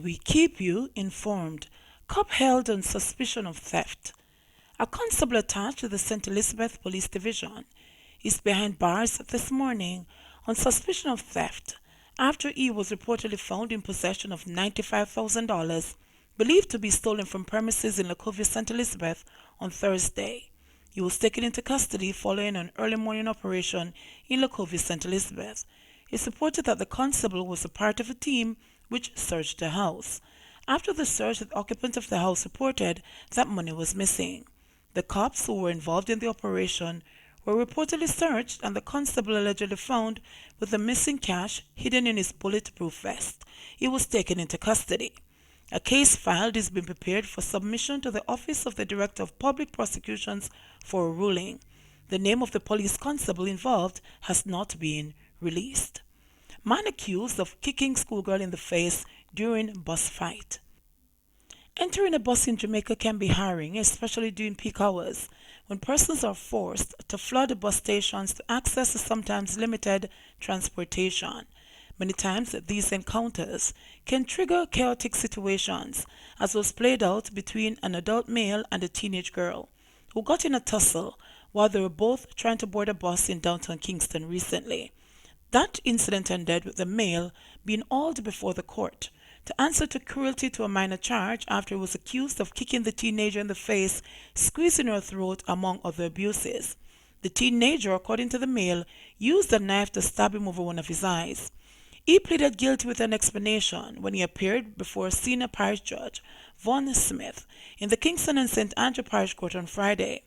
we keep you informed. Cop held on suspicion of theft. A constable attached to the St. Elizabeth Police Division is behind bars this morning on suspicion of theft after he was reportedly found in possession of $95,000 believed to be stolen from premises in Lacovia, St. Elizabeth on Thursday. He was taken into custody following an early morning operation in Lacovia, St. Elizabeth. It's reported that the constable was a part of a team which searched the house. After the search, the occupant of the house reported that money was missing. The cops who were involved in the operation were reportedly searched, and the constable allegedly found with the missing cash hidden in his bulletproof vest. He was taken into custody. A case filed is being prepared for submission to the Office of the Director of Public Prosecutions for a ruling. The name of the police constable involved has not been released. Man accused of kicking schoolgirl in the face during bus fight. Entering a bus in Jamaica can be harrowing, especially during peak hours, when persons are forced to flood the bus stations to access the sometimes limited transportation. Many times these encounters can trigger chaotic situations, as was played out between an adult male and a teenage girl, who got in a tussle while they were both trying to board a bus in downtown Kingston recently. That incident ended with the male being hauled before the court to answer to cruelty to a minor charge after he was accused of kicking the teenager in the face, squeezing her throat, among other abuses. The teenager, according to the male, used a knife to stab him over one of his eyes. He pleaded guilty with an explanation when he appeared before senior parish judge Vaughan Smith in the Kingston and St. Andrew Parish Court on Friday.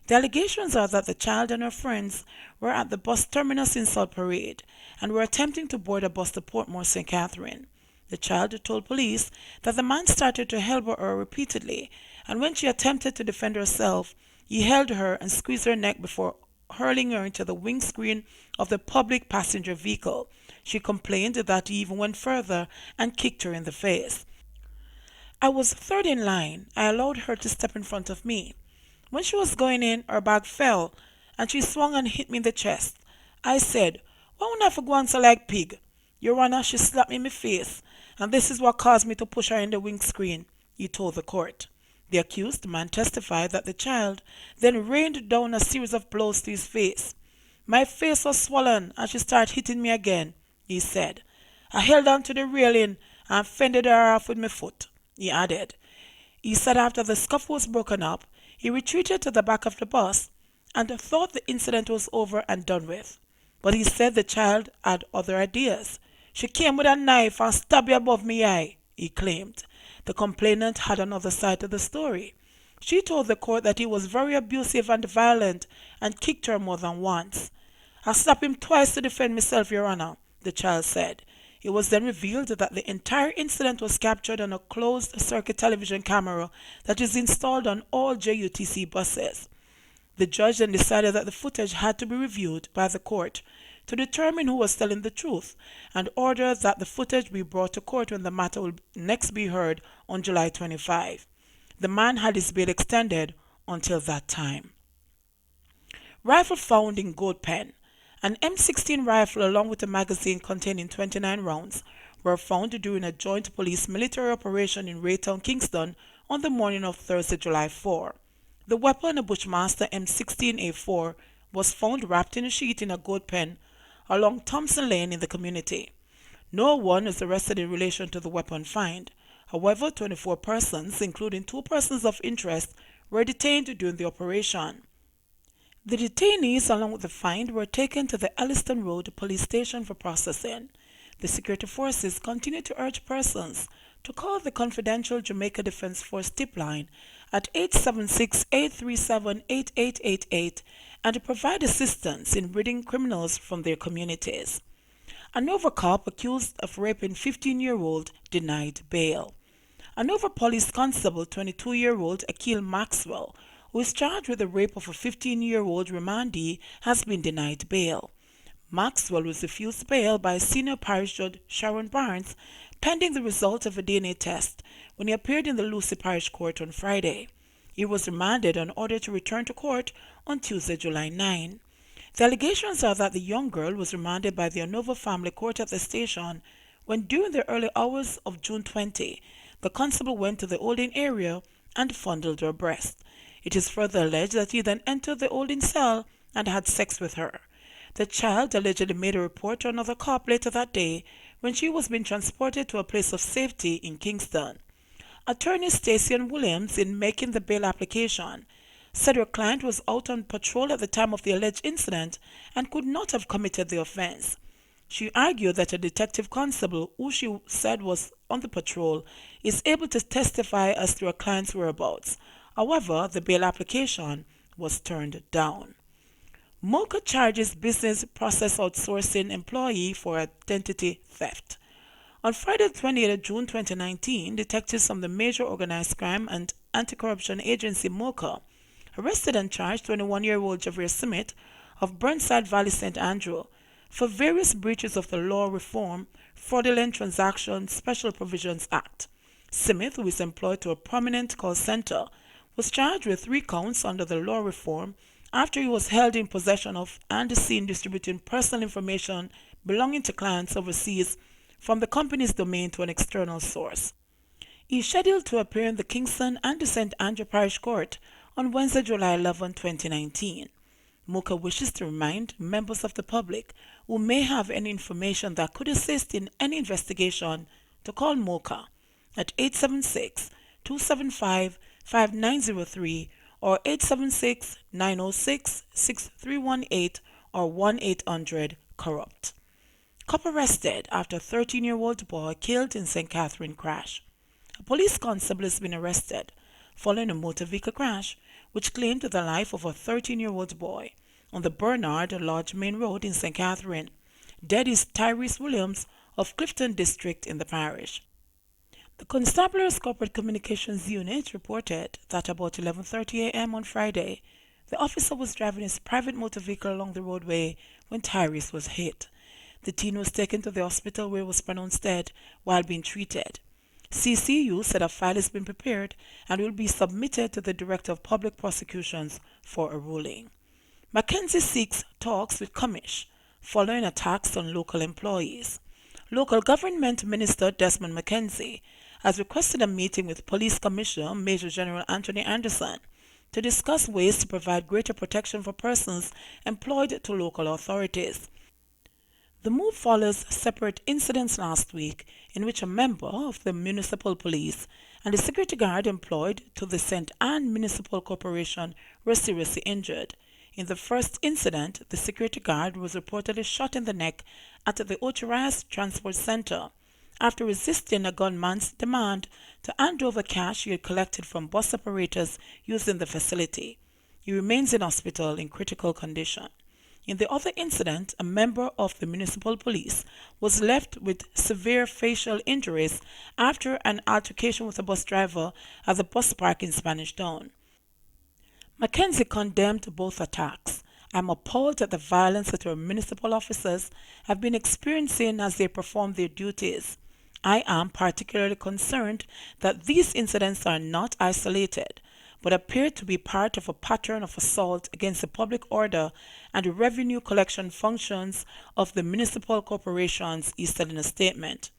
The allegations are that the child and her friends were at the bus terminus in South Parade and were attempting to board a bus to Portmore St. Catherine. The child told police that the man started to elbow her repeatedly, and when she attempted to defend herself, he held her and squeezed her neck before hurling her into the windscreen of the public passenger vehicle. She complained that he even went further and kicked her in the face. I was third in line. I allowed her to step in front of me. When she was going in, her bag fell, and she swung and hit me in the chest. I said, "Why wouldn't I for go answer like pig? Your Honor," she slapped me in my face, and this is what caused me to push her in the windscreen, he told the court. The accused man testified that the child then rained down a series of blows to his face. "My face was swollen, and she started hitting me again," he said. "I held on to the railing and fended her off with my foot," he added. He said after the scuffle was broken up, he retreated to the back of the bus and thought the incident was over and done with. But he said the child had other ideas. "She came with a knife and stabbed me above my eye," he claimed. The complainant had another side to the story. She told the court that he was very abusive and violent and kicked her more than once. "I slapped him twice to defend myself, Your Honor," the child said. It was then revealed that the entire incident was captured on a closed-circuit television camera that is installed on all JUTC buses. The judge then decided that the footage had to be reviewed by the court to determine who was telling the truth, and ordered that the footage be brought to court when the matter will next be heard on July 25. The man had his bail extended until that time. Rifle found in goat pen. An M16 rifle along with a magazine containing 29 rounds were found during a joint police-military operation in Raytown, Kingston on the morning of Thursday, July 4. The weapon, a Bushmaster M16A4, was found wrapped in a sheet in a goat pen along Thompson Lane in the community. No one is arrested in relation to the weapon find. However, 24 persons, including 2 persons of interest, were detained during the operation. The detainees, along with the find, were taken to the Elliston Road police station for processing. The security forces continue to urge persons to call the confidential Jamaica Defense Force tip line at 876-837-8888 and to provide assistance in ridding criminals from their communities. A Nova cop accused of raping 15-year-old denied bail. A Nova police constable, 22-year-old Akil Maxwell, who is charged with the rape of a 15-year-old remandee, has been denied bail. Maxwell was refused bail by Senior Parish Judge Sharon Barnes pending the result of a DNA test when he appeared in the Lucy Parish Court on Friday. He was remanded in order to return to court on Tuesday, July 9. The allegations are that the young girl was remanded by the Anova family court at the station when during the early hours of June 20, the constable went to the holding area and fondled her breast. It is further alleged that he then entered the holding cell and had sex with her. The child allegedly made a report to another cop later that day when she was being transported to a place of safety in Kingston. Attorney Stacey Williams, in making the bail application, said her client was out on patrol at the time of the alleged incident and could not have committed the offense. She argued that a detective constable, who she said was on the patrol, is able to testify as to her client's whereabouts. However, the bail application was turned down. MoCA charges business process outsourcing employee for identity theft. On Friday, 28 June 2019, detectives from the Major Organized Crime and Anti-Corruption Agency MoCA arrested and charged 21-year-old Javier Smith of Burnside Valley, St. Andrew for various breaches of the Law Reform Fraudulent Transaction Special Provisions Act. Smith, who is employed to a prominent call center, was charged with 3 counts under the law reform after he was held in possession of and seen distributing personal information belonging to clients overseas from the company's domain to an external source. He is scheduled to appear in the Kingston and the St. Andrew Parish Court on Wednesday, July 11, 2019. MoCA wishes to remind members of the public who may have any information that could assist in any investigation to call MoCA at 876-275-5903 or 876-906-6318 or 1-800-CORRUPT. Cop arrested after a 13-year-old boy killed in St. Catherine crash. A police constable has been arrested following a motor vehicle crash which claimed the life of a 13-year-old boy on the Bernard Lodge Main Road in St. Catherine. Dead is Tyrese Williams of Clifton District in the parish. The Constabulary's Corporate Communications Unit reported that about 11:30 a.m. on Friday, the officer was driving his private motor vehicle along the roadway when Tyrese was hit. The teen was taken to the hospital where he was pronounced dead while being treated. CCU said a file has been prepared and will be submitted to the Director of Public Prosecutions for a ruling. McKenzie seeks talks with Commish following attacks on local employees. Local Government Minister Desmond McKenzie has requested a meeting with Police Commissioner Major General Anthony Anderson to discuss ways to provide greater protection for persons employed to local authorities. The move follows separate incidents last week in which a member of the municipal police and a security guard employed to the St. Anne Municipal Corporation were seriously injured. In the first incident, the security guard was reportedly shot in the neck at the Ocharias Transport Center after resisting a gunman's demand to hand over cash he had collected from bus operators using the facility. He remains in hospital in critical condition. In the other incident, a member of the municipal police was left with severe facial injuries after an altercation with a bus driver at the bus park in Spanish Town. McKenzie condemned both attacks. "I am appalled at the violence that our municipal officers have been experiencing as they perform their duties. I am particularly concerned that these incidents are not isolated, but appear to be part of a pattern of assault against the public order and revenue collection functions of the municipal corporations," he said in a statement.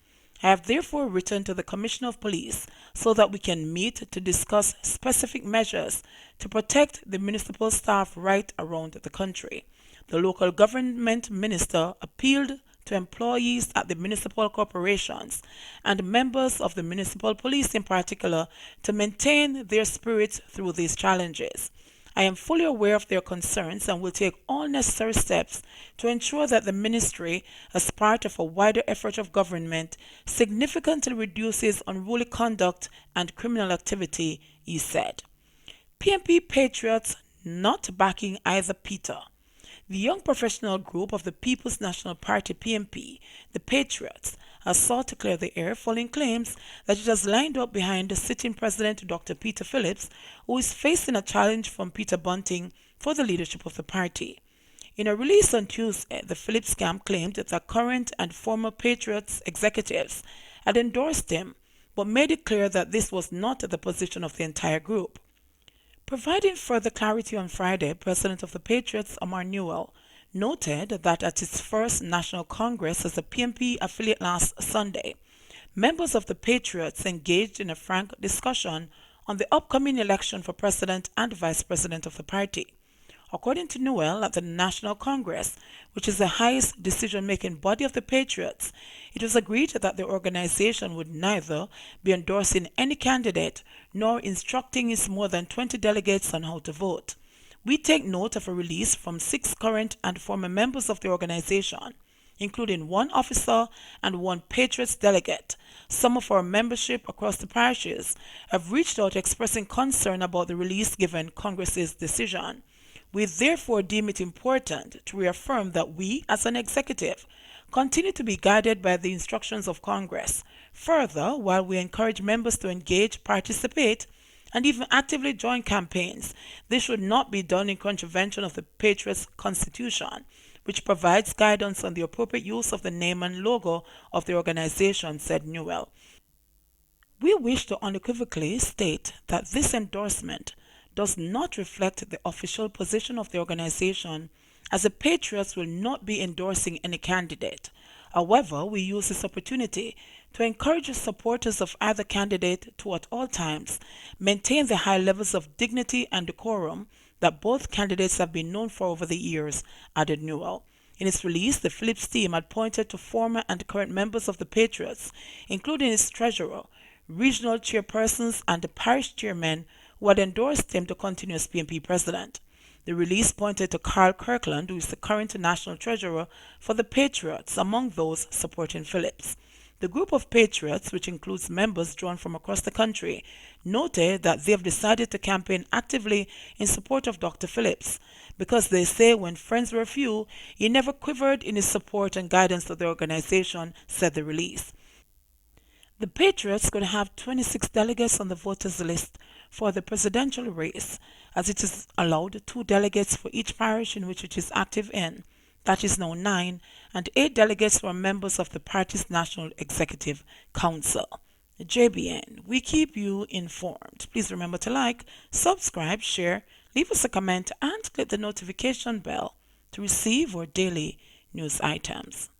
"I have therefore written to the Commissioner of Police so that we can meet to discuss specific measures to protect the municipal staff right around the country." The local government minister appealed to employees at the municipal corporations and members of the municipal police in particular to maintain their spirits through these challenges. "I am fully aware of their concerns and will take all necessary steps to ensure that the ministry, as part of a wider effort of government, significantly reduces unruly conduct and criminal activity," he said. PNP Patriots not backing either Peter. The young professional group of the People's National Party PNP, the Patriots, has sought to clear the air following claims that it has lined up behind the sitting president Dr. Peter Phillips, who is facing a challenge from Peter Bunting for the leadership of the party. In a release on Tuesday, the Phillips camp claimed that current and former Patriots executives had endorsed him, but made it clear that this was not the position of the entire group. Providing further clarity on Friday, President of the Patriots, Amar Newell, noted that at its first National Congress as a PNP affiliate last Sunday, members of the Patriots engaged in a frank discussion on the upcoming election for president and vice president of the party. According to Newell, at the National Congress, which is the highest decision-making body of the Patriots, it was agreed that the organization would neither be endorsing any candidate nor instructing its more than 20 delegates on how to vote. We take note of a release from 6 current and former members of the organization, including 1 officer and 1 Patriots delegate. Some of our membership across the parishes have reached out expressing concern about the release given Congress's decision. We therefore deem it important to reaffirm that we, as an executive, continue to be guided by the instructions of Congress. Further, while we encourage members to engage, participate, and even actively join campaigns, this should not be done in contravention of the Patriots Constitution, which provides guidance on the appropriate use of the name and logo of the organization, said Newell. We wish to unequivocally state that this endorsement does not reflect the official position of the organization, as the Patriots will not be endorsing any candidate. However, we use this opportunity to encourage the supporters of either candidate to at all times maintain the high levels of dignity and decorum that both candidates have been known for over the years, added Newell. In its release, the Phillips team had pointed to former and current members of the Patriots, including its treasurer, regional chairpersons, and the parish chairmen who had endorsed him to continue as PNP president. The release pointed to Carl Kirkland, who is the current national treasurer for the Patriots, among those supporting Phillips. The group of Patriots, which includes members drawn from across the country, noted that they have decided to campaign actively in support of Dr. Phillips because they say when friends were few, he never quivered in his support and guidance of the organization, said the release. The Patriots could have 26 delegates on the voters list for the presidential race, as it is allowed 2 delegates for each parish in which it is active in. That is now 9, and 8 delegates were members of the party's National Executive Council. JBN, we keep you informed. Please remember to like, subscribe, share, leave us a comment, and click the notification bell to receive our daily news items.